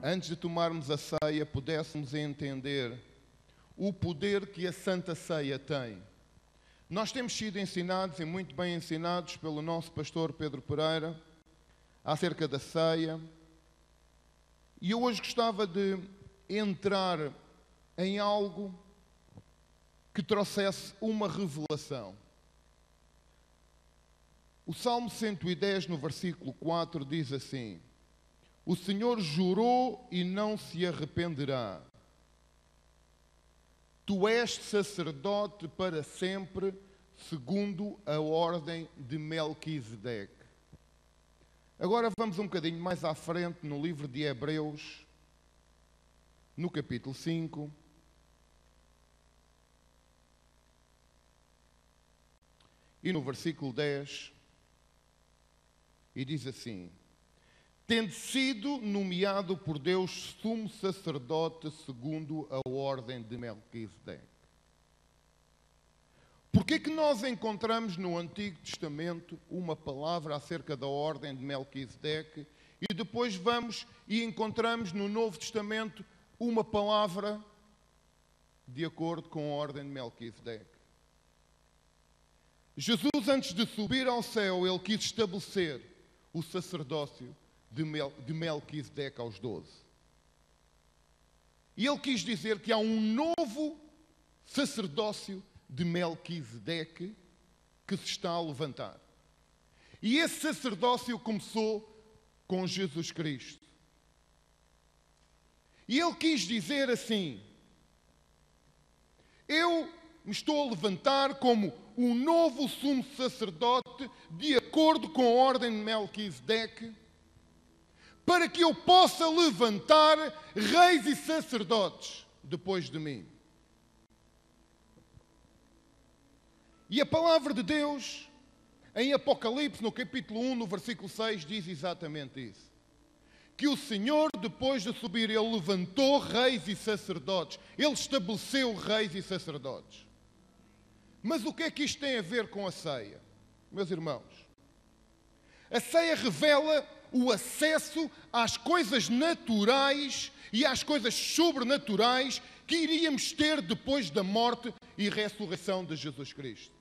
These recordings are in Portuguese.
antes de tomarmos a ceia, pudéssemos entender o poder que a Santa Ceia tem. Nós temos sido ensinados, e muito bem ensinados, pelo nosso pastor Pedro Pereira, acerca da ceia. E eu hoje gostava de entrar em algo que trouxesse uma revelação. O Salmo 110, no versículo 4, diz assim: o Senhor jurou e não se arrependerá. Tu és sacerdote para sempre, segundo a ordem de Melquisedeque. Agora vamos um bocadinho mais à frente no livro de Hebreus, no capítulo 5. E no versículo 10, e diz assim: tendo sido nomeado por Deus sumo sacerdote segundo a ordem de Melquisedeque. Porquê que nós encontramos no Antigo Testamento uma palavra acerca da ordem de Melquisedeque e depois vamos e encontramos no Novo Testamento uma palavra de acordo com a ordem de Melquisedeque? Jesus, antes de subir ao céu, ele quis estabelecer o sacerdócio de Melquisedeque aos 12. E ele quis dizer que há um novo sacerdócio de Melquisedeque que se está a levantar. E esse sacerdócio começou com Jesus Cristo. E ele quis dizer assim: eu me estou a levantar como um novo sumo sacerdote de acordo com a ordem de Melquisedeque, para que eu possa levantar reis e sacerdotes depois de mim. E a palavra de Deus, em Apocalipse, no capítulo 1, no versículo 6, diz exatamente isso. Que o Senhor, depois de subir, ele levantou reis e sacerdotes. Ele estabeleceu reis e sacerdotes. Mas o que é que isto tem a ver com a ceia? Meus irmãos, a ceia revela o acesso às coisas naturais e às coisas sobrenaturais que iríamos ter depois da morte e ressurreição de Jesus Cristo.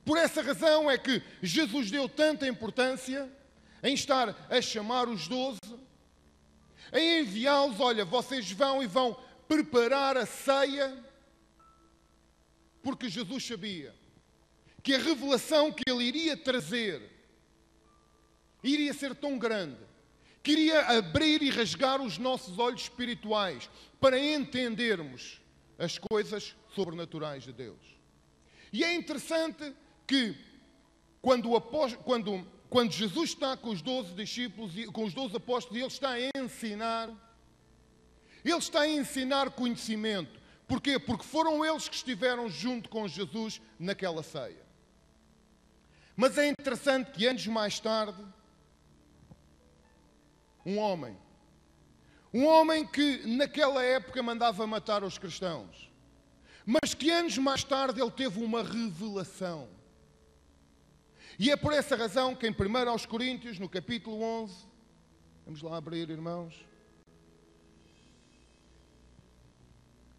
Por essa razão é que Jesus deu tanta importância em estar a chamar os 12, em enviá-los: olha, vocês vão e vão preparar a ceia, porque Jesus sabia que a revelação que ele iria trazer iria ser tão grande, que iria abrir e rasgar os nossos olhos espirituais para entendermos as coisas sobrenaturais de Deus. E é interessante que quando Jesus está com os 12 discípulos, com os 12 apóstolos, ele está a ensinar conhecimento. Porquê? Porque foram eles que estiveram junto com Jesus naquela ceia. Mas é interessante que anos mais tarde, um homem que naquela época mandava matar os cristãos, mas que anos mais tarde ele teve uma revelação. E é por essa razão que em 1 aos Coríntios, no capítulo 11, vamos lá abrir, irmãos.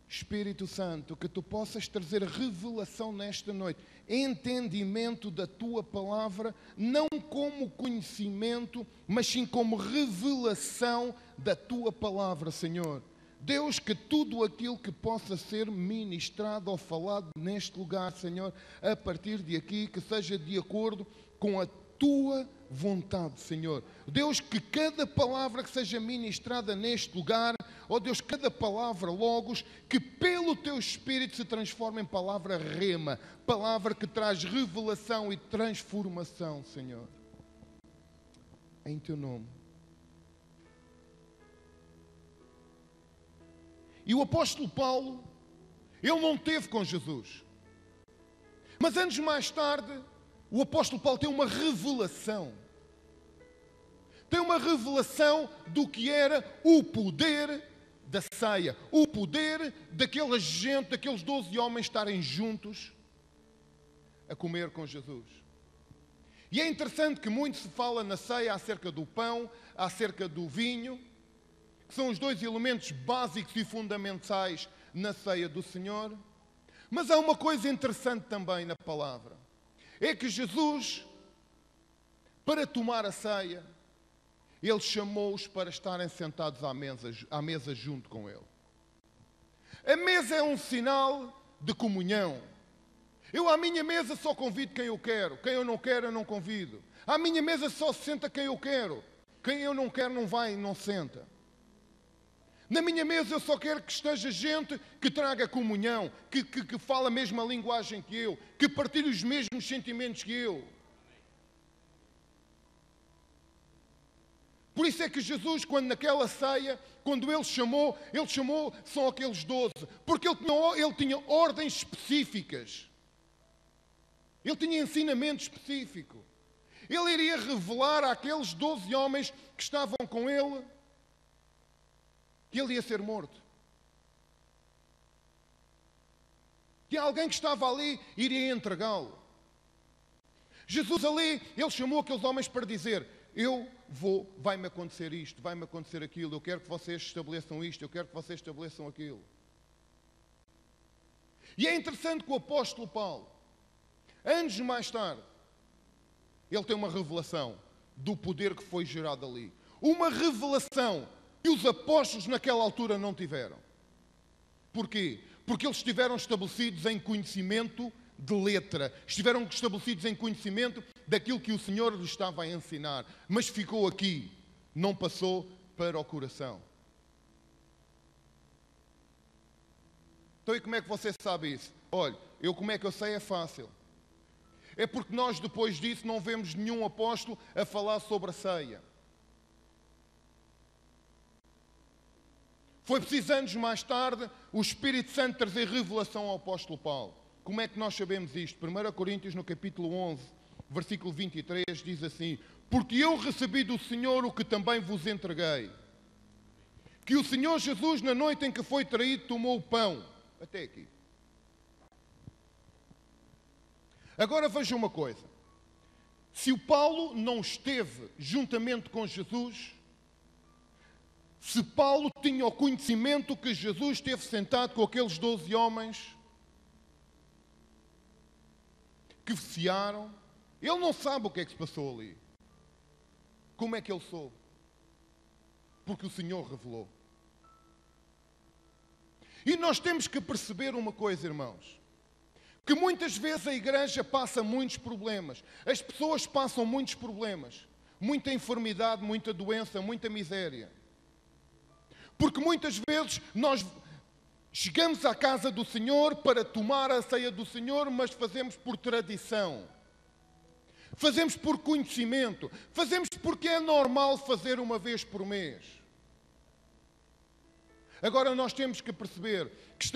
Espírito Santo, que tu possas trazer revelação nesta noite, entendimento da tua palavra, não como conhecimento, mas sim como revelação da tua palavra, Senhor. Deus, que tudo aquilo que possa ser ministrado ou falado neste lugar, Senhor, a partir de aqui, que seja de acordo com a tua vontade, Senhor. Deus, que cada palavra que seja ministrada neste lugar, ó Deus, cada palavra logos, que pelo teu Espírito se transforme em palavra rema, palavra que traz revelação e transformação, Senhor. Em teu nome. E o apóstolo Paulo, ele não esteve com Jesus. Mas anos mais tarde, o apóstolo Paulo tem uma revelação. Tem uma revelação do que era o poder da ceia. O poder daquela gente, daqueles 12 homens estarem juntos a comer com Jesus. E é interessante que muito se fala na ceia acerca do pão, acerca do vinho, que são os dois elementos básicos e fundamentais na ceia do Senhor. Mas há uma coisa interessante também na palavra. É que Jesus, para tomar a ceia, Ele chamou-os para estarem sentados à mesa junto com Ele. A mesa é um sinal de comunhão. Eu à minha mesa só convido quem eu quero. Quem eu não quero, eu não convido. À minha mesa só se senta quem eu quero. Quem eu não quero não vai e não senta. Na minha mesa eu só quero que esteja gente que traga comunhão, que fala a mesma linguagem que eu, que partilhe os mesmos sentimentos que eu. Por isso é que Jesus, quando naquela ceia, quando Ele chamou só aqueles 12, porque Ele tinha ordens específicas. Ele tinha ensinamento específico. Ele iria revelar àqueles 12 homens que estavam com Ele que Ele ia ser morto. Que alguém que estava ali iria entregá-lo. Jesus ali, Ele chamou aqueles homens para dizer: vai-me acontecer isto, vai-me acontecer aquilo, eu quero que vocês estabeleçam isto, eu quero que vocês estabeleçam aquilo. E é interessante que o apóstolo Paulo, anos mais tarde, ele tem uma revelação do poder que foi gerado ali. Uma revelação que os apóstolos naquela altura não tiveram. Porquê? Porque eles estiveram estabelecidos em conhecimento de letra. Estiveram estabelecidos em conhecimento daquilo que o Senhor lhes estava a ensinar. Mas ficou aqui, não passou para o coração. Então e como é que você sabe isso? Olha, como é que eu sei? É fácil. É porque nós depois disso não vemos nenhum apóstolo a falar sobre a ceia. Foi preciso anos mais tarde o Espírito Santo trazer revelação ao apóstolo Paulo. Como é que nós sabemos isto? 1 Coríntios, no capítulo 11, versículo 23, diz assim: porque eu recebi do Senhor o que também vos entreguei. Que o Senhor Jesus, na noite em que foi traído, tomou o pão. Até aqui. Agora veja uma coisa. Se o Paulo não esteve juntamente com Jesus, se Paulo tinha o conhecimento que Jesus esteve sentado com aqueles 12 homens que cearam, ele não sabe o que é que se passou ali. Como é que ele soube? Porque o Senhor revelou. E nós temos que perceber uma coisa, irmãos, que muitas vezes a igreja passa muitos problemas, as pessoas passam muitos problemas, muita enfermidade, muita doença, muita miséria. Porque muitas vezes nós chegamos à casa do Senhor para tomar a ceia do Senhor, mas fazemos por tradição. Fazemos por conhecimento. Fazemos porque é normal fazer uma vez por mês. Agora nós temos que perceber que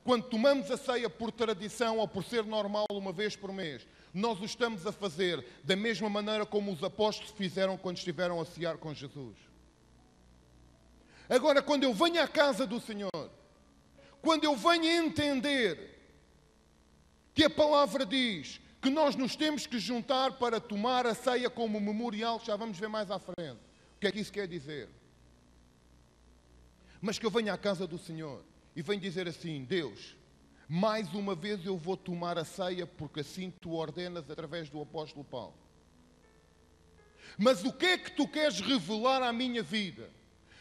quando tomamos a ceia por tradição ou por ser normal uma vez por mês, nós o estamos a fazer da mesma maneira como os apóstolos fizeram quando estiveram a cear com Jesus. Agora, quando eu venho à casa do Senhor, quando eu venho a entender que a palavra diz que nós nos temos que juntar para tomar a ceia como memorial, já vamos ver mais à frente o que é que isso quer dizer. Mas que eu venho à casa do Senhor e venho dizer assim: Deus, mais uma vez eu vou tomar a ceia porque assim tu ordenas através do apóstolo Paulo. Mas o que é que tu queres revelar à minha vida?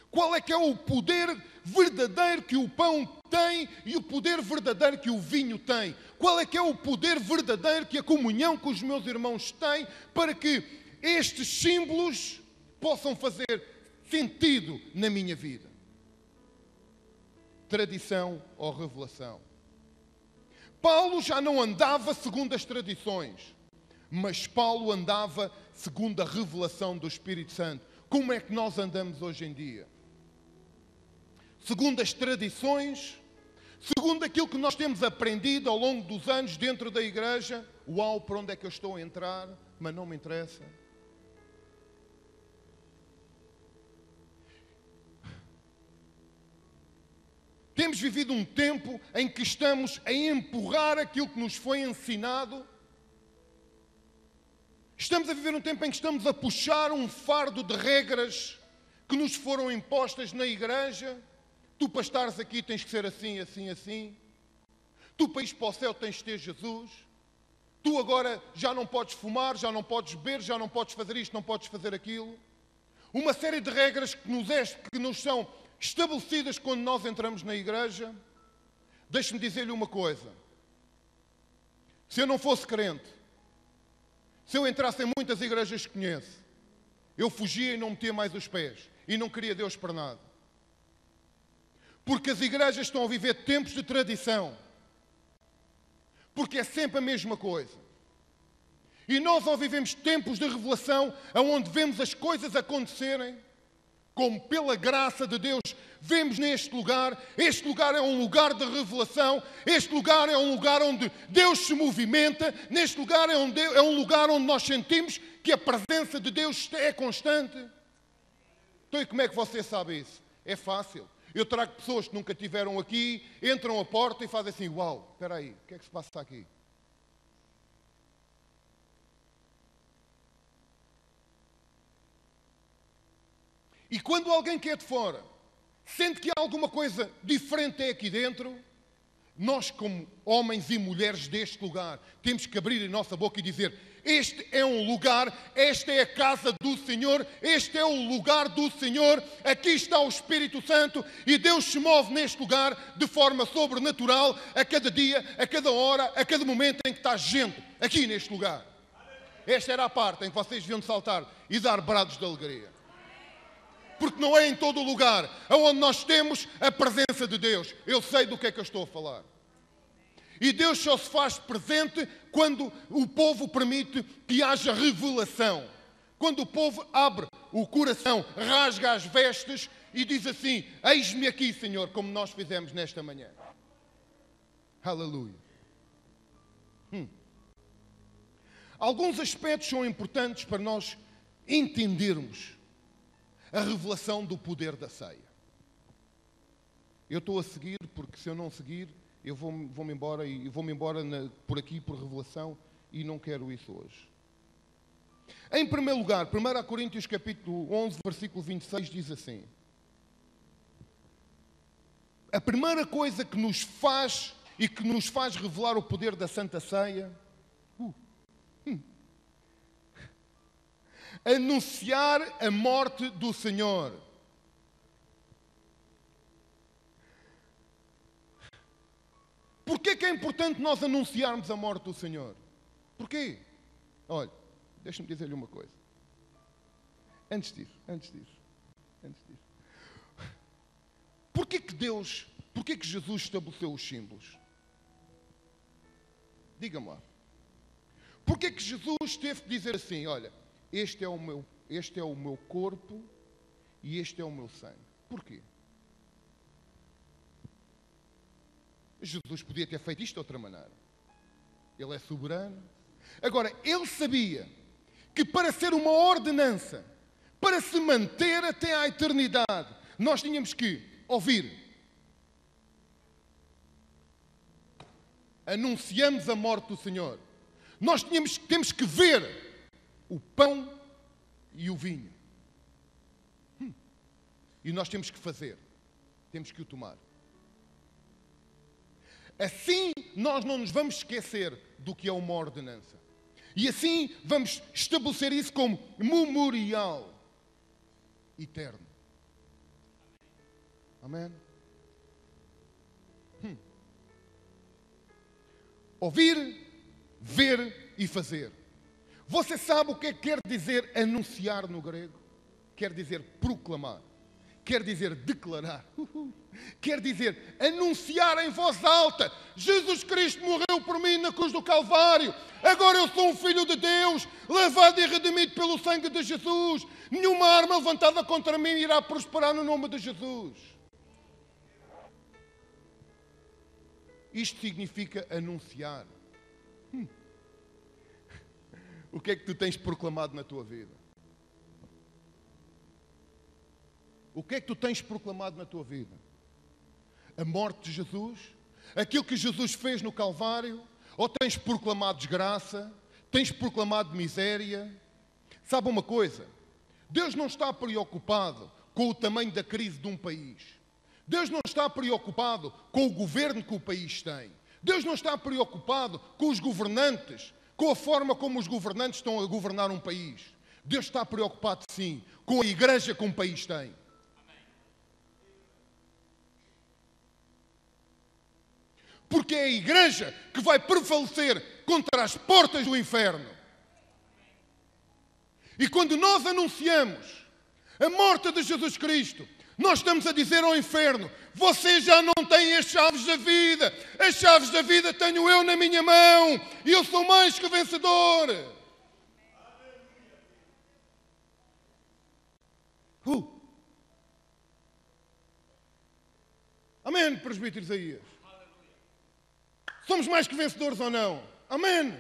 Qual é que é o poder verdadeiro que o pão tem e o poder verdadeiro que o vinho tem? Qual é que é o poder verdadeiro que a comunhão com os meus irmãos tem para que estes símbolos possam fazer sentido na minha vida? Tradição ou revelação? Paulo já não andava segundo as tradições, mas Paulo andava segundo a revelação do Espírito Santo. Como é que nós andamos hoje em dia? Segundo as tradições, segundo aquilo que nós temos aprendido ao longo dos anos dentro da igreja. Uau, para onde é que eu estou a entrar? Mas não me interessa. Temos vivido um tempo em que estamos a empurrar aquilo que nos foi ensinado. Estamos a viver um tempo em que estamos a puxar um fardo de regras que nos foram impostas na igreja. Tu, para estares aqui, tens que ser assim, assim, assim. Tu, para ires para o céu, tens de ter Jesus. Tu agora já não podes fumar, já não podes beber, já não podes fazer isto, não podes fazer aquilo. Uma série de regras que nos são estabelecidas quando nós entramos na igreja. Deixe-me dizer-lhe uma coisa. Se eu não fosse crente, se eu entrasse em muitas igrejas que conheço, eu fugia e não metia mais os pés. E não queria Deus para nada. Porque as igrejas estão a viver tempos de tradição. Porque é sempre a mesma coisa. E nós ao vivemos tempos de revelação, onde vemos as coisas acontecerem, como pela graça de Deus vemos neste lugar. Este lugar é um lugar de revelação. Este lugar é um lugar onde Deus se movimenta. Neste lugar é um lugar onde nós sentimos que a presença de Deus é constante. Então, e como é que você sabe isso? É fácil. Eu trago pessoas que nunca estiveram aqui, entram à porta e fazem assim: uau, espera aí, o que é que se passa aqui? E quando alguém que é de fora sente que há alguma coisa diferente aqui dentro, nós, como homens e mulheres deste lugar, temos que abrir a nossa boca e dizer: este é um lugar, esta é a casa do Senhor, este é o lugar do Senhor, aqui está o Espírito Santo e Deus se move neste lugar de forma sobrenatural a cada dia, a cada hora, a cada momento em que está gente aqui neste lugar. Esta era a parte em que vocês deviam saltar e dar brados de alegria. Porque não é em todo o lugar onde nós temos a presença de Deus. Eu sei do que é que eu estou a falar. E Deus só se faz presente quando o povo permite que haja revelação. Quando o povo abre o coração, rasga as vestes e diz assim: eis-me aqui, Senhor, como nós fizemos nesta manhã. Aleluia. Alguns aspectos são importantes para nós entendermos a revelação do poder da ceia. Eu estou a seguir, porque se eu não seguir, eu vou-me embora, e vou-me embora por aqui, por revelação, e não quero isso hoje. Em primeiro lugar, 1 Coríntios capítulo 11, versículo 26, diz assim: a primeira coisa que nos faz e que nos faz revelar o poder da Santa Ceia, anunciar a morte do Senhor. Porquê que é importante nós anunciarmos a morte do Senhor? Porquê? Olha, deixa-me dizer-lhe uma coisa. Antes disso. Porquê que Jesus estabeleceu os símbolos? Diga-me lá. Porquê que Jesus teve que dizer assim: olha, este é o meu corpo e este é o meu sangue? Porquê? Jesus podia ter feito isto de outra maneira. Ele é soberano. Agora, ele sabia que para ser uma ordenança, para se manter até à eternidade, nós tínhamos que ouvir. Anunciamos a morte do Senhor. Nós temos que ver o pão e o vinho. E nós temos que fazer. Temos que o tomar. Assim nós não nos vamos esquecer do que é uma ordenança. E assim vamos estabelecer isso como memorial eterno. Amém? Ouvir, ver e fazer. Você sabe o que quer dizer anunciar no grego? Quer dizer proclamar. Quer dizer declarar. Quer dizer anunciar em voz alta: Jesus Cristo morreu por mim na cruz do Calvário. Agora eu sou um filho de Deus, lavado e redimido pelo sangue de Jesus. Nenhuma arma levantada contra mim irá prosperar no nome de Jesus. Isto significa anunciar. O que é que tu tens proclamado na tua vida? O que é que tu tens proclamado na tua vida? A morte de Jesus? Aquilo que Jesus fez no Calvário? Ou tens proclamado desgraça? Tens proclamado miséria. Sabe uma coisa? Deus não está preocupado com o tamanho da crise de um país. Deus não está preocupado com o governo que o país tem. Deus não está preocupado com os governantes, com a forma como os governantes estão a governar um país. Deus está preocupado, sim, com a igreja que um país tem. Porque é a igreja que vai prevalecer contra as portas do inferno. E quando nós anunciamos a morte de Jesus Cristo, nós estamos a dizer ao inferno: você já não tem as chaves da vida. As chaves da vida tenho eu na minha mão. E eu sou mais que vencedor. Amém, presbítero Isaías? Somos mais que vencedores ou não? Amém.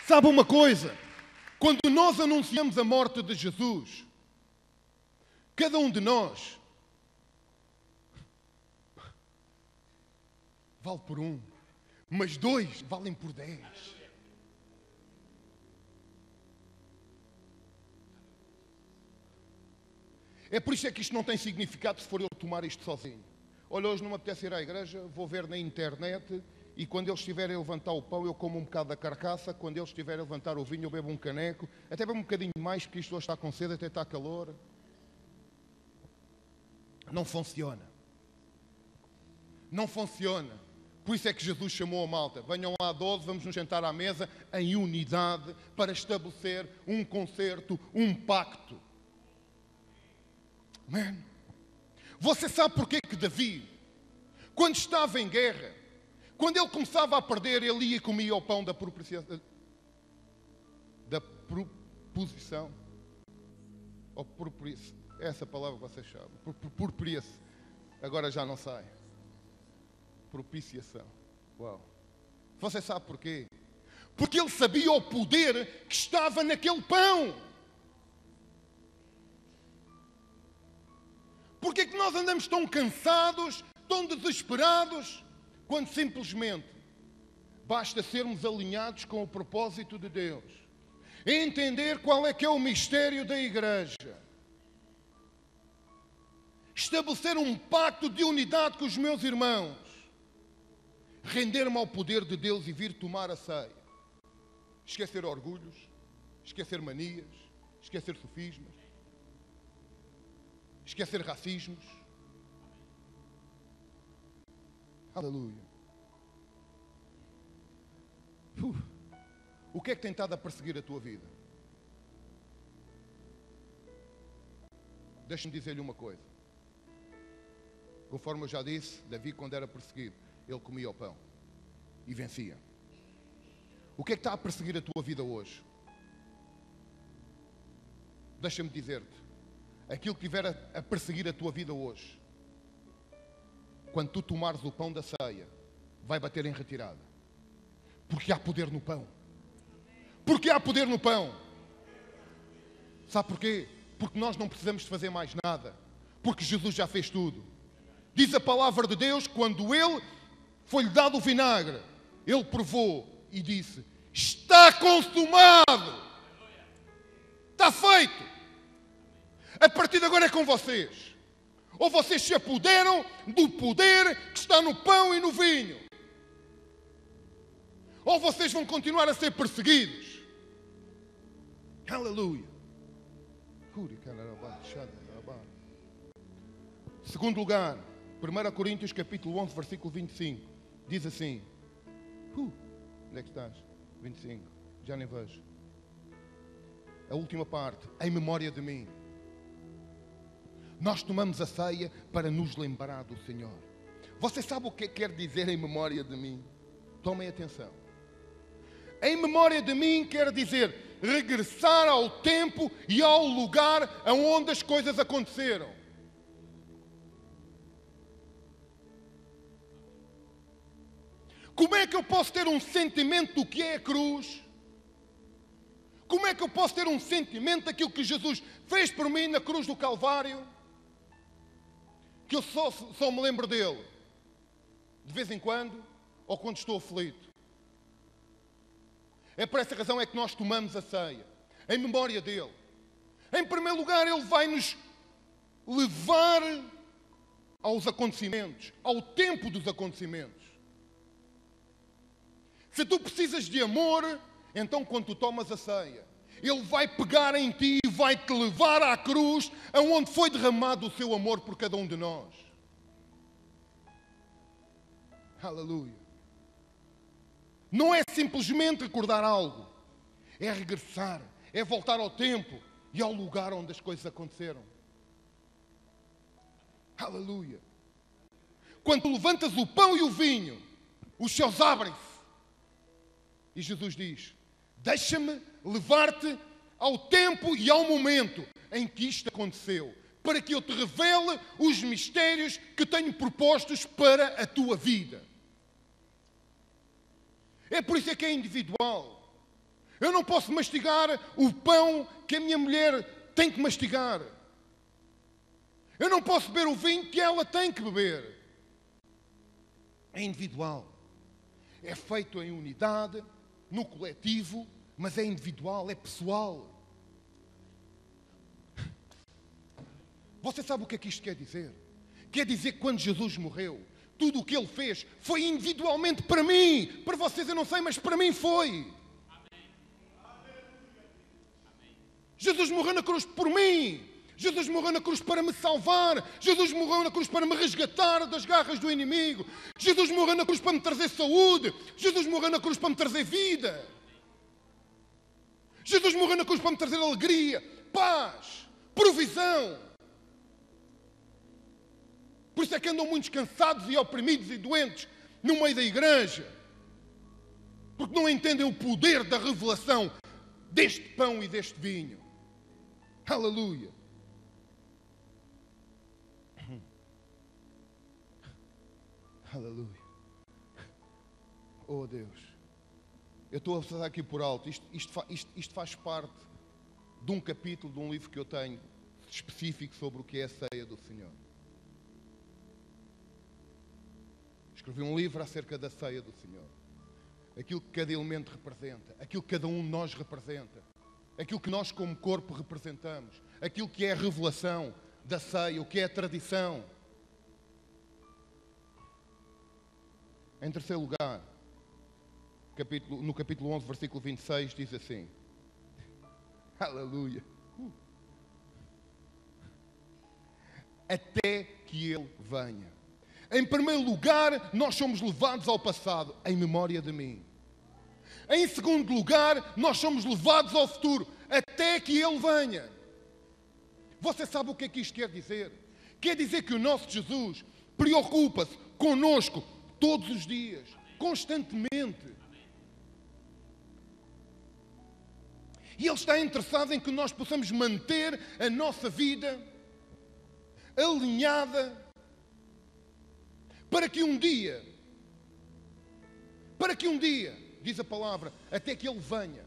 Sabe uma coisa? Quando nós anunciamos a morte de Jesus, cada um de nós vale por um, mas dois valem por 10. É por isso é que isto não tem significado se for eu tomar isto sozinho. Olha, hoje não me apetece ir à igreja, vou ver na internet e quando eles estiverem a levantar o pão eu como um bocado da carcaça, quando eles estiverem a levantar o vinho eu bebo um caneco, até bebo um bocadinho mais porque isto hoje está com sede, até está calor. Não funciona. Não funciona. Por isso é que Jesus chamou a malta: venham lá 12, vamos nos sentar à mesa em unidade para estabelecer um concerto, um pacto. Amém? Você sabe porque que Davi, quando estava em guerra, quando ele começava a perder, ele ia e comia o pão da proposição. Ou propriação. É essa palavra que vocês sabem. Propriação. Agora já não sai. Propiciação. Uau. Você sabe porquê? Porque ele sabia o poder que estava naquele pão. Porquê é que nós andamos tão cansados, tão desesperados, quando simplesmente basta sermos alinhados com o propósito de Deus, entender qual é que é o mistério da igreja, estabelecer um pacto de unidade com os meus irmãos, render-me ao poder de Deus e vir tomar a ceia, esquecer orgulhos, esquecer manias, esquecer sofismas, esquecer racismos. Aleluia. O que é que tem estado a perseguir a tua vida? Deixa-me dizer-lhe uma coisa. Conforme eu já disse, Davi, quando era perseguido, ele comia o pão e vencia. O que é que está a perseguir a tua vida hoje? Deixa-me dizer-te. Aquilo que estiver a perseguir a tua vida hoje, quando tu tomares o pão da ceia, vai bater em retirada. Porque há poder no pão. Porque há poder no pão. Sabe porquê? Porque nós não precisamos de fazer mais nada. Porque Jesus já fez tudo. Diz a palavra de Deus, quando ele foi-lhe dado o vinagre, ele provou e disse: está consumado. Está feito. A partir de agora é com vocês. Ou vocês se apoderam do poder que está no pão e no vinho, ou vocês vão continuar a ser perseguidos. Aleluia. Segundo lugar, 1 Coríntios capítulo 11, versículo 25. Diz assim. Onde é que estás? 25. Já nem vejo. A última parte. Em memória de mim. Nós tomamos a ceia para nos lembrar do Senhor. Você sabe o que quer dizer em memória de mim? Tomem atenção. Em memória de mim quer dizer regressar ao tempo e ao lugar onde as coisas aconteceram. Como é que eu posso ter um sentimento do que é a cruz? Como é que eu posso ter um sentimento daquilo que Jesus fez por mim na cruz do Calvário? que eu só me lembro dele de vez em quando ou quando estou aflito. É por essa razão é que nós tomamos a ceia, em memória dele. Em primeiro lugar, ele vai nos levar aos acontecimentos, ao tempo dos acontecimentos. Se tu precisas de amor, então quando tu tomas a ceia, ele vai pegar em ti e vai te levar à cruz, aonde foi derramado o seu amor por cada um de nós. Aleluia. Não é simplesmente recordar algo, é regressar, é voltar ao tempo e ao lugar onde as coisas aconteceram. Aleluia. Quando tu levantas o pão e o vinho, os céus abrem-se. E Jesus diz: deixa-me levar-te ao tempo e ao momento em que isto aconteceu, para que eu te revele os mistérios que tenho propostos para a tua vida. É por isso que é individual. Eu não posso mastigar o pão que a minha mulher tem que mastigar. Eu não posso beber o vinho que ela tem que beber. É individual. É feito em unidade, no coletivo, mas é individual, é pessoal. Você sabe o que é que isto quer dizer? Quer dizer que quando Jesus morreu, tudo o que ele fez foi individualmente para mim. Para vocês eu não sei, mas para mim foi. Jesus morreu na cruz por mim. Jesus morreu na cruz para me salvar. Jesus morreu na cruz para me resgatar das garras do inimigo. Jesus morreu na cruz para me trazer saúde. Jesus morreu na cruz para me trazer vida. Jesus morreu na cruz para me trazer alegria, paz, provisão. Por isso é que andam muitos cansados e oprimidos e doentes no meio da igreja. Porque não entendem o poder da revelação deste pão e deste vinho. Aleluia. Aleluia. Oh Deus. Eu estou a falar aqui por alto. Isto faz parte de um capítulo de um livro que eu tenho específico sobre o que é a ceia do Senhor. Escrevi um livro acerca da ceia do Senhor. Aquilo que cada elemento representa, aquilo que cada um de nós representa, aquilo que nós como corpo representamos, aquilo que é a revelação da ceia, o que é a tradição. Em terceiro lugar, no capítulo 11, versículo 26, diz assim: aleluia. Até que Ele venha. Em primeiro lugar, nós somos levados ao passado, em memória de mim. Em segundo lugar, nós somos levados ao futuro, até que Ele venha. Você sabe o que é que isto quer dizer? Quer dizer que o nosso Jesus preocupa-se conosco todos os dias, constantemente. E Ele está interessado em que nós possamos manter a nossa vida alinhada para que um dia, diz a palavra, até que Ele venha,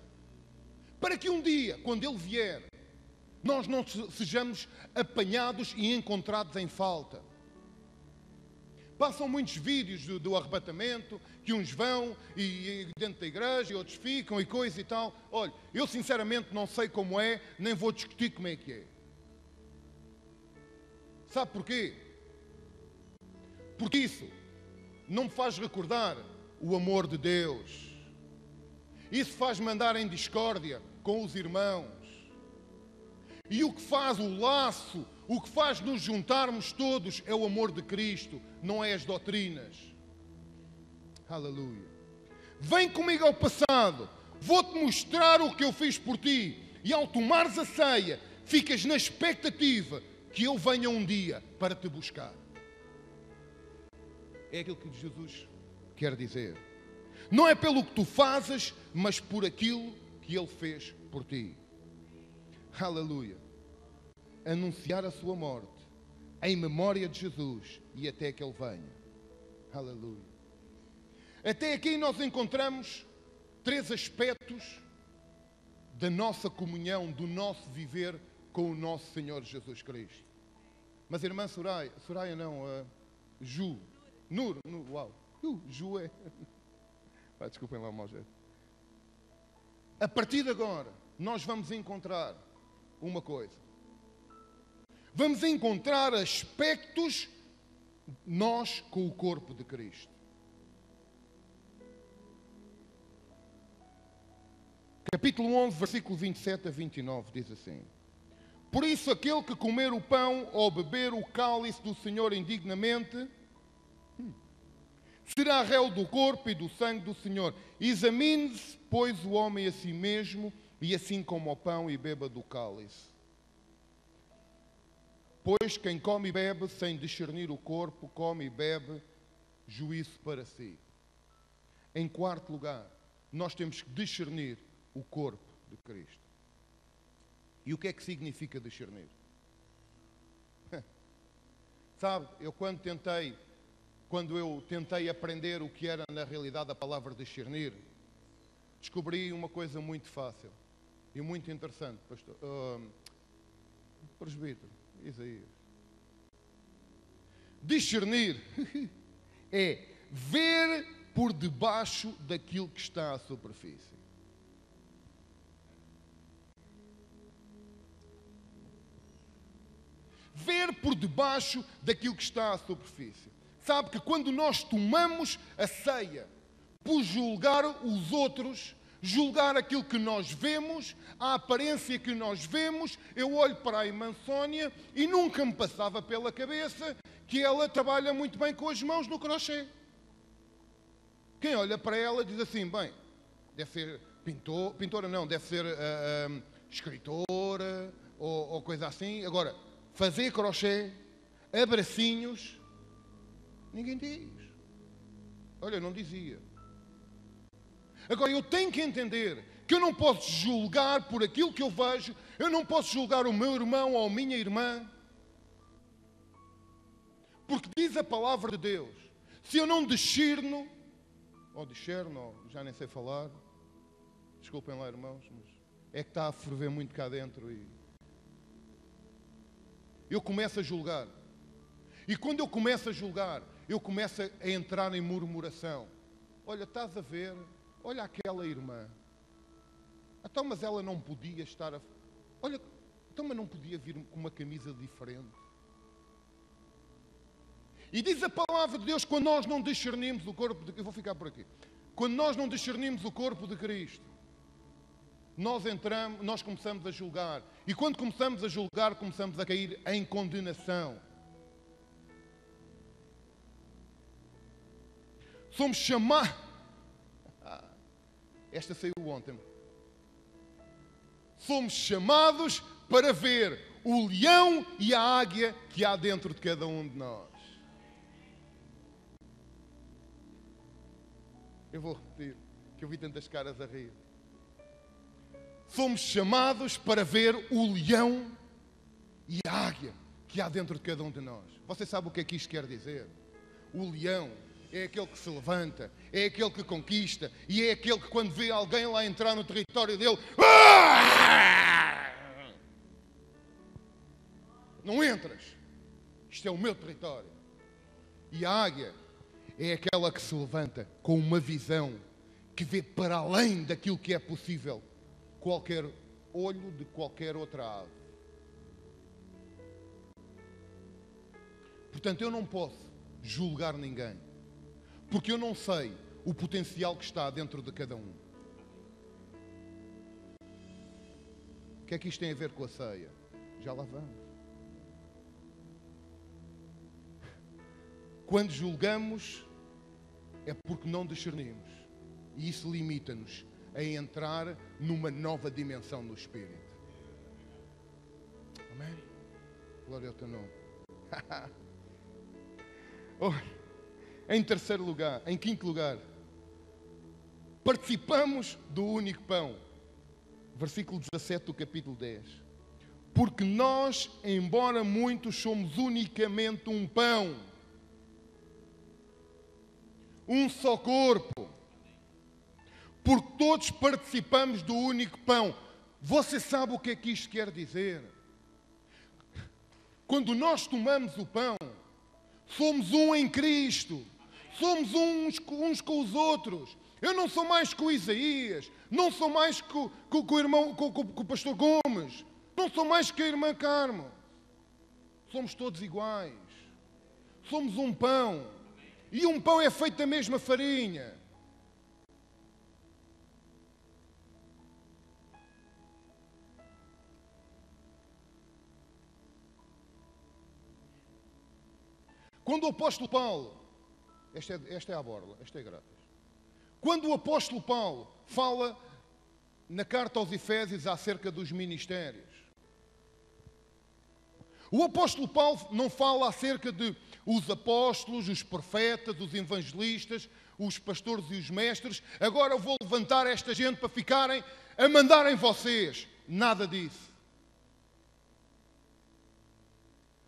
para que um dia, quando Ele vier, nós não sejamos apanhados e encontrados em falta. Passam muitos vídeos do arrebatamento, que uns vão e dentro da igreja e outros ficam e coisa e tal. Olha, eu sinceramente não sei como é, nem vou discutir como é que é. Sabe porquê? Porque isso não me faz recordar o amor de Deus. Isso faz-me andar em discórdia com os irmãos. E o que faz o laço, o que faz nos juntarmos todos é o amor de Cristo, não é as doutrinas. Aleluia. Vem comigo ao passado, vou-te mostrar o que eu fiz por ti. E ao tomares a ceia, ficas na expectativa que eu venha um dia para te buscar. É aquilo que Jesus quer dizer. Não é pelo que tu fazes, mas por aquilo que Ele fez por ti. Aleluia. Anunciar a sua morte em memória de Jesus e até que Ele venha. Aleluia. Até aqui nós encontramos 3 aspectos da nossa comunhão, do nosso viver com o nosso Senhor Jesus Cristo. Mas a irmã Soraya não, Ju, Nur, uau, Ju é. Desculpem lá o mau jeito. A partir de agora, nós vamos encontrar uma coisa. Vamos encontrar aspectos, nós com o corpo de Cristo. Capítulo 11, versículo 27 a 29, diz assim: Por isso, aquele que comer o pão ou beber o cálice do Senhor indignamente, será réu do corpo e do sangue do Senhor. Examine-se, pois, o homem a si mesmo, e assim coma o pão e beba do cálice. Pois quem come e bebe sem discernir o corpo, come e bebe juízo para si. Em quarto lugar, nós temos que discernir o corpo de Cristo. E o que é que significa discernir? Sabe, eu quando eu tentei aprender o que era na realidade a palavra discernir, descobri uma coisa muito fácil e muito interessante, pastor. Presbítero, Isaías. Discernir é ver por debaixo daquilo que está à superfície. Ver por debaixo daquilo que está à superfície. Sabe que quando nós tomamos a ceia por julgar os outros, julgar aquilo que nós vemos, a aparência que nós vemos, eu olho para a irmã Sónia e nunca me passava pela cabeça que ela trabalha muito bem com as mãos no crochê. Quem olha para ela diz assim, bem, deve ser pintora não, deve ser escritora ou coisa assim. Agora, fazer crochê, abracinhos, ninguém diz. Olha, eu não dizia. Agora, eu tenho que entender que eu não posso julgar por aquilo que eu vejo, eu não posso julgar o meu irmão ou a minha irmã, porque diz a palavra de Deus, se eu não discerno, ou já nem sei falar, desculpem lá, irmãos, mas é que está a ferver muito cá dentro e eu começo a julgar. E quando eu começo a julgar, eu começo a entrar em murmuração. Olha, estás a ver? Olha aquela irmã. Então, mas ela não podia estar a... Olha, então, mas não podia vir com uma camisa diferente. E diz a palavra de Deus, quando nós não discernimos o corpo de... Eu vou ficar por aqui. Quando nós não discernimos o corpo de Cristo, nós começamos a julgar. E quando começamos a julgar, começamos a cair em condenação. Somos chamados... Esta saiu ontem. Somos chamados para ver o leão e a águia que há dentro de cada um de nós. Eu vou repetir, que eu vi tantas caras a rir. Somos chamados para ver o leão e a águia que há dentro de cada um de nós. Você sabe o que é que isto quer dizer? O leão é aquele que se levanta, é aquele que conquista e é aquele que quando vê alguém lá entrar no território dele, não entras, isto é o meu território. E a águia é aquela que se levanta com uma visão que vê para além daquilo que é possível qualquer olho de qualquer outra ave. Portanto, eu não posso julgar ninguém, porque eu não sei o potencial que está dentro de cada um. O que é que isto tem a ver com a ceia? Já lá vamos. Quando julgamos, é porque não discernimos. E isso limita-nos a entrar numa nova dimensão no Espírito. Amém? Glória ao teu nome. Em terceiro lugar, em quinto lugar, participamos do único pão. Versículo 17 do capítulo 10. Porque nós, embora muitos, somos unicamente um pão. Um só corpo. Porque todos participamos do único pão. Você sabe o que é que isto quer dizer? Quando nós tomamos o pão, somos um em Cristo. Somos uns com os outros. Eu não sou mais que o Isaías. Não sou mais que o irmão, com o pastor Gomes. Não sou mais que a irmã Carmo. Somos todos iguais. Somos um pão. E um pão é feito da mesma farinha. Quando o apóstolo Paulo, esta é a borla, esta é grátis. Quando o apóstolo Paulo fala na carta aos Efésios acerca dos ministérios, o apóstolo Paulo não fala acerca de os apóstolos, os profetas, os evangelistas, os pastores e os mestres. Agora eu vou levantar esta gente para ficarem a mandarem vocês. Nada disso.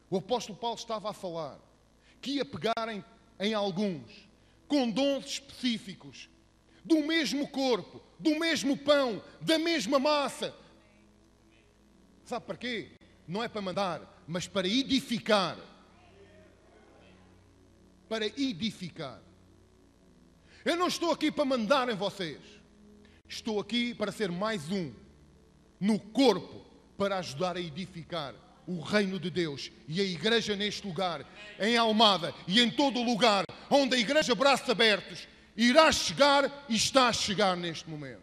O apóstolo Paulo estava a falar que ia pegarem em alguns com dons específicos, do mesmo corpo, do mesmo pão, da mesma massa. Sabe para quê? Não é para mandar, mas para edificar. Para edificar. Eu não estou aqui para mandar em vocês. Estou aqui para ser mais um no corpo, para ajudar a edificar o reino de Deus e a igreja neste lugar, em Almada e em todo o lugar onde a igreja braços abertos irá chegar e está a chegar neste momento.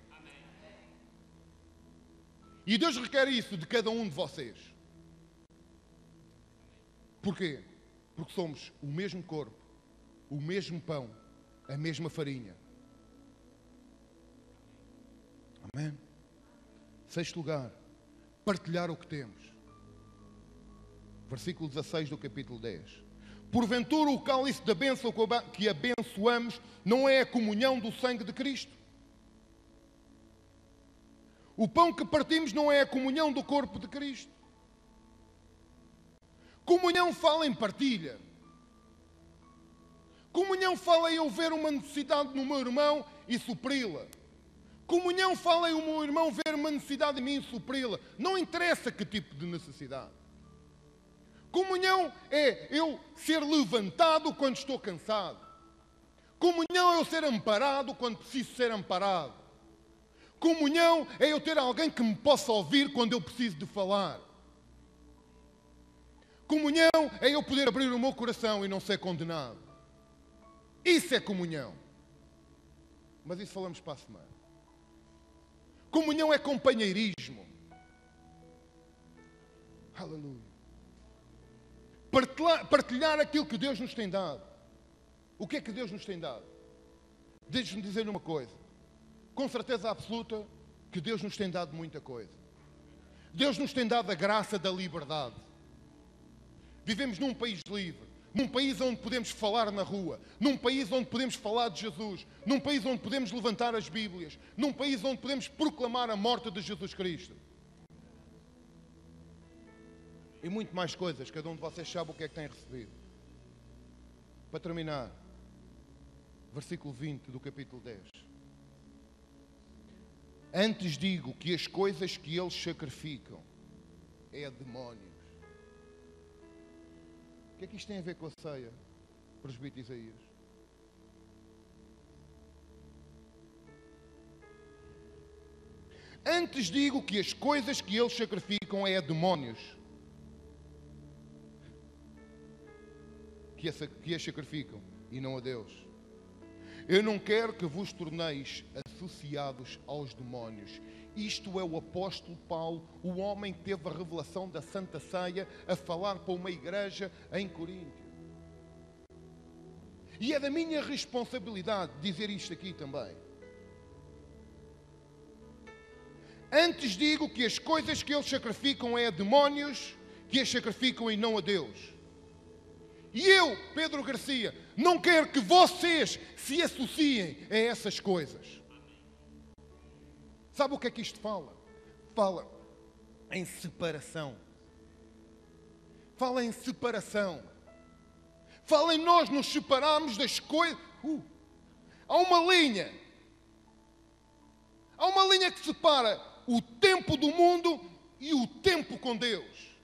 E Deus requer isso de cada um de vocês. Porquê? Porque somos o mesmo corpo, o mesmo pão, a mesma farinha. Amém? Sexto lugar, partilhar o que temos. Versículo 16 do capítulo 10. Porventura o cálice da bênção que abençoamos não é a comunhão do sangue de Cristo? O pão que partimos não é a comunhão do corpo de Cristo? Comunhão fala em partilha. Comunhão fala em eu ver uma necessidade no meu irmão e supri-la. Comunhão fala em o meu irmão ver uma necessidade em mim e supri-la. Não interessa que tipo de necessidade. Comunhão é eu ser levantado quando estou cansado. Comunhão é eu ser amparado quando preciso ser amparado. Comunhão é eu ter alguém que me possa ouvir quando eu preciso de falar. Comunhão é eu poder abrir o meu coração e não ser condenado. Isso é comunhão. Mas isso falamos para a semana. Comunhão é companheirismo. Aleluia. Partilhar aquilo que Deus nos tem dado. O que é que Deus nos tem dado? Deixe-me dizer uma coisa. Com certeza absoluta que Deus nos tem dado muita coisa. Deus nos tem dado a graça da liberdade. Vivemos num país livre. Num país onde podemos falar na rua. Num país onde podemos falar de Jesus. Num país onde podemos levantar as Bíblias. Num país onde podemos proclamar a morte de Jesus Cristo. E muito mais coisas. Cada um de vocês sabe o que é que tem recebido. Para terminar, versículo 20 do capítulo 10. Antes digo que as coisas que eles sacrificam é a demónios. O que é que isto tem a ver com a ceia, presbítero Isaías? Antes digo que as coisas que eles sacrificam é a demónios. Que as sacrificam e não a Deus. Eu não quero que vos torneis associados aos demónios. Isto é o apóstolo Paulo, o homem que teve a revelação da Santa Ceia, a falar para uma igreja em Coríntio. E é da minha responsabilidade dizer isto aqui também. Antes digo que as coisas que eles sacrificam é a demónios, que as sacrificam e não a Deus. E eu, Pedro Garcia, não quero que vocês se associem a essas coisas. Sabe o que é que isto fala? Fala em separação. Fala em separação. Fala em nós nos separarmos das coisas. Há uma linha. Há uma linha que separa o tempo do mundo e o tempo com Deus.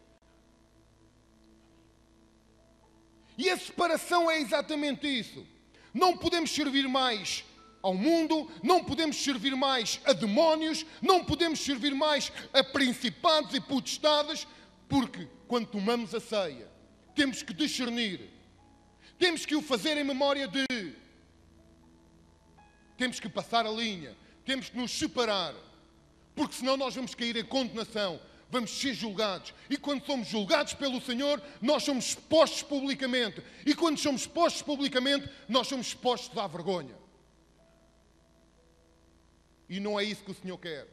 E a separação é exatamente isso. Não podemos servir mais ao mundo, não podemos servir mais a demónios, não podemos servir mais a principados e potestades, porque quando tomamos a ceia, temos que discernir, temos que o fazer em memória de, temos que passar a linha, temos que nos separar, porque senão nós vamos cair em condenação, vamos ser julgados. E quando somos julgados pelo Senhor, nós somos expostos publicamente. E quando somos expostos publicamente, nós somos expostos à vergonha. E não é isso que o Senhor quer.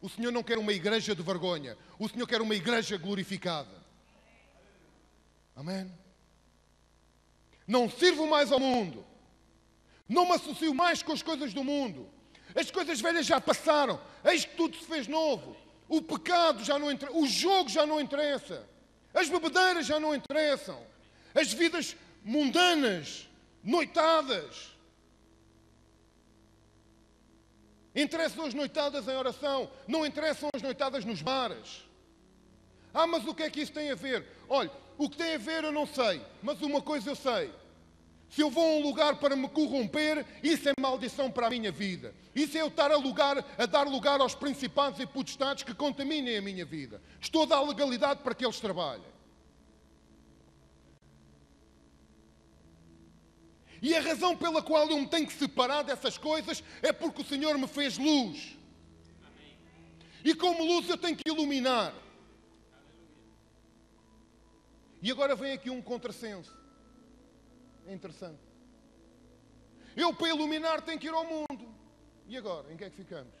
O Senhor não quer uma igreja de vergonha. O Senhor quer uma igreja glorificada. Amém? Não sirvo mais ao mundo. Não me associo mais com as coisas do mundo. As coisas velhas já passaram. Eis que tudo se fez novo. O pecado já não interessa. O jogo já não interessa. As bebedeiras já não interessam. As vidas mundanas, noitadas. Interessam as noitadas em oração. Não interessam as noitadas nos bares. Ah, mas o que é que isso tem a ver? Olha, o que tem a ver eu não sei. Mas uma coisa eu sei. Se eu vou a um lugar para me corromper, isso é maldição para a minha vida. Isso é eu estar a dar lugar aos principados e potestades que contaminem a minha vida. Estou a dar legalidade para que eles trabalhem. E a razão pela qual eu me tenho que separar dessas coisas é porque o Senhor me fez luz. E como luz eu tenho que iluminar. E agora vem aqui um contrassenso. É interessante. Eu, para iluminar, tenho que ir ao mundo. E agora? Em que é que ficamos?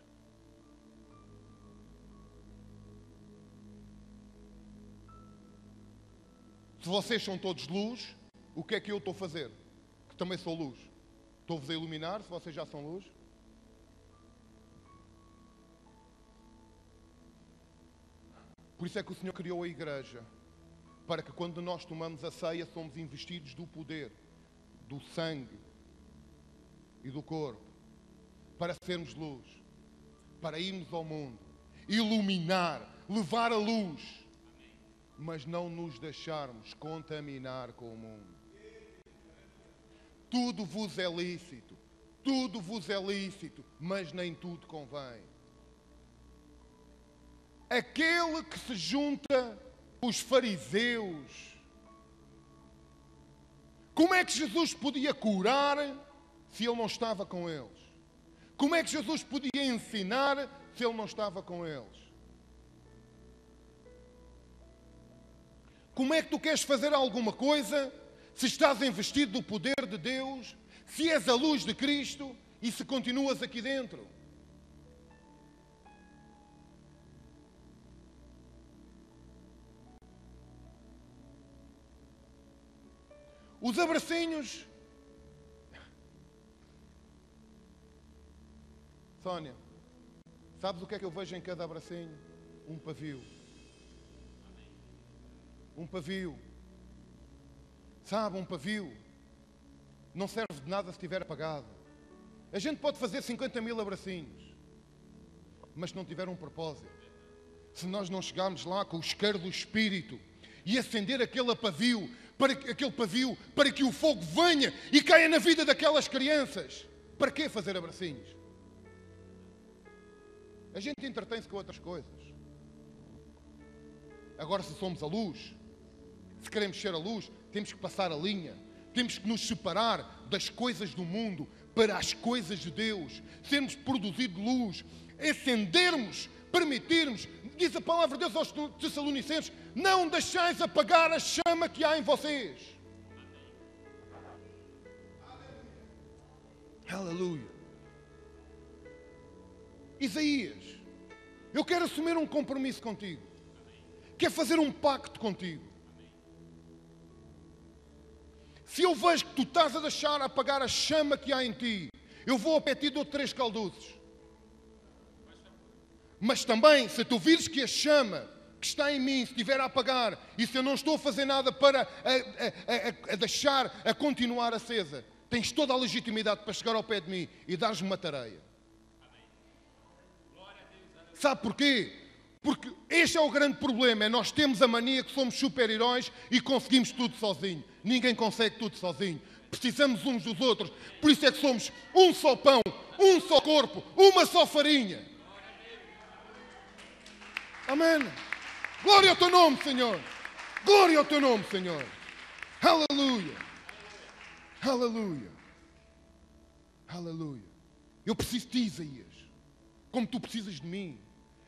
Se vocês são todos luz, o que é que eu estou a fazer? Que também sou luz. Estou-vos a iluminar, se vocês já são luz. Por isso é que o Senhor criou a igreja. Para que quando nós tomamos a ceia, somos investidos do poder, do sangue e do corpo, para sermos luz, para irmos ao mundo, iluminar, levar a luz, mas não nos deixarmos contaminar com o mundo. Tudo vos é lícito, mas nem tudo convém. Aquele que se junta os fariseus, como é que Jesus podia curar se ele não estava com eles? Como é que Jesus podia ensinar se ele não estava com eles? Como é que tu queres fazer alguma coisa se estás investido do poder de Deus, se és a luz de Cristo e se continuas aqui dentro? Os abracinhos. Sónia, sabes o que é que eu vejo em cada abracinho? Um pavio. Um pavio. Sabe, um pavio não serve de nada se estiver apagado. A gente pode fazer 50.000 abracinhos, mas se não tiver um propósito, se nós não chegarmos lá com o isqueiro do Espírito e acender aquele pavio, para que o fogo venha e caia na vida daquelas crianças. Para que fazer abracinhos? A gente entretém-se com outras coisas. Agora, se somos a luz, se queremos ser a luz, temos que passar a linha. Temos que nos separar das coisas do mundo para as coisas de Deus. Sermos produzidos luz, acendermos, permitirmos. Diz a palavra de Deus aos Tessalonicenses: não deixais apagar a chama que há em vocês. Aleluia. Isaías, eu quero assumir um compromisso contigo. Quero fazer um pacto contigo. Se eu vejo que tu estás a deixar apagar a chama que há em ti, eu vou ao pé de ti e dou-te 3 calduços. Mas também, se tu vires que a chama que está em mim se estiver a apagar, e se eu não estou a fazer nada para a deixar, a continuar acesa, tens toda a legitimidade para chegar ao pé de mim e dar-me uma tareia. Sabe porquê? Porque este é o grande problema, é nós temos a mania que somos super-heróis e conseguimos tudo sozinho. Ninguém consegue tudo sozinho. Precisamos uns dos outros. Por isso é que somos um só pão, um só corpo, uma só farinha. Amém. Glória ao teu nome, Senhor. Glória ao teu nome, Senhor. Aleluia. Aleluia. Aleluia. Eu preciso de ti, Isaías, como tu precisas de mim.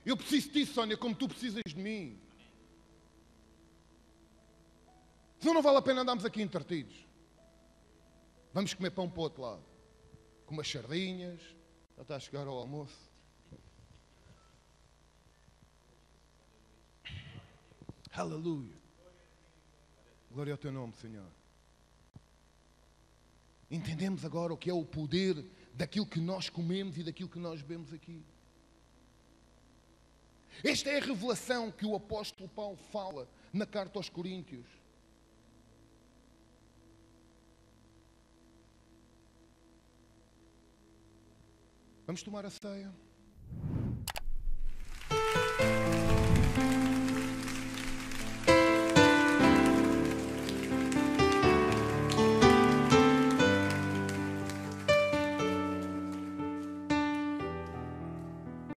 Eu preciso de ti, Sónia, como tu precisas de mim. Senão não vale a pena andarmos aqui entretidos. Vamos comer pão para o outro lado. Com umas sardinhas. Já está a chegar ao almoço. Aleluia. Glória ao teu nome, Senhor. Entendemos agora o que é o poder daquilo que nós comemos e daquilo que nós bebemos aqui. Esta é a revelação que o apóstolo Paulo fala na carta aos Coríntios. Vamos tomar a ceia.